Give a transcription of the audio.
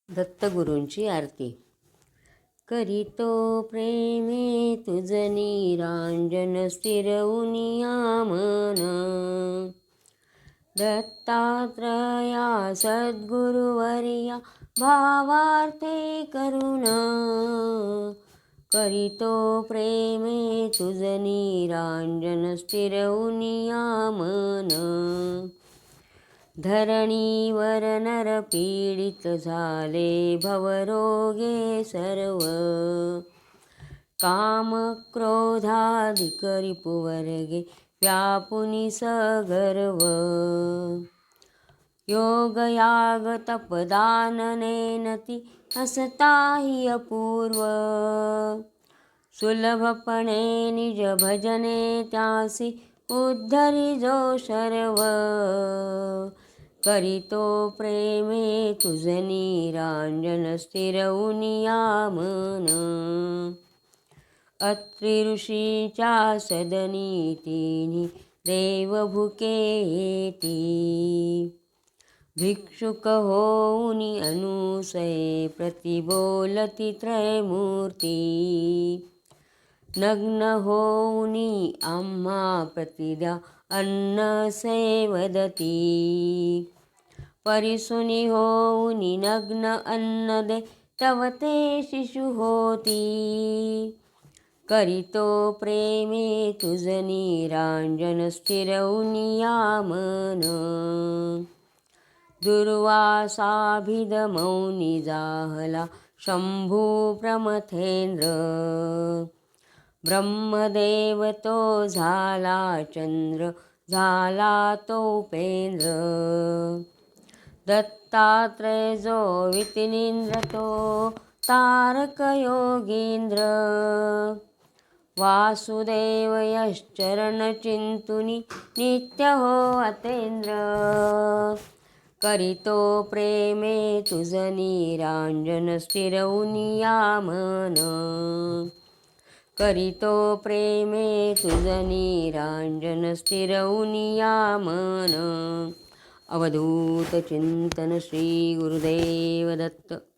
दत्तगुरूंची आरती. करीतो प्रेमे तुझ निरांजन स्थिरवुनिया मन. दत्तात्रया सद्गुरुवर्या भावार्थे करुण. करीतो प्रेमे तुझ निरांजन स्थिरवुनिया मन. धरणीवर नर पीडित झाले भवरोगे सर्व. काम क्रोधाधिक रिपुवर्गे व्यापुनी सगर्व. योग याग तपदान नेनती हसताही अपूर्व. सुलभपणे निज भजने त्यासी उद्धरी जो शर्व. करीतो प्रेमे तुझ निरांजन स्थिरवुनिया मन. अत्रि ऋषीच्या सदनी तिनी देव भुके येती. भिक्षुक होऊनी अनुसये प्रतिबोलती त्रयमूर्ती. नग्न होऊनी आम्हा प्रतिद्या अन्न सेवदती. परिसुनी होऊनी नग्न अन्न दे तव ते शिशु होती. करीतो प्रेमे तुझ निरांजन स्थिरवुनिया मन. दुर्वासाभिद मौनी जाहला शंभू प्रमथेंद्र. ब्रह्मदेव तो झाला चंद्र झाला तो उपेंद्र. दत्तात्रय जो विपिनींद्र तो तारक योगींद्र. वासुदेव यश्चरण चिंतुनी नित्य हो अतेंद्र. करीतो प्रेमे तुझ निरांजन स्थिरवुनिया मन. करीतो प्रेमे तुझ निरांजन स्थिरवुनिया मन. अवधूत चिंतन श्री गुरुदेव दत्त.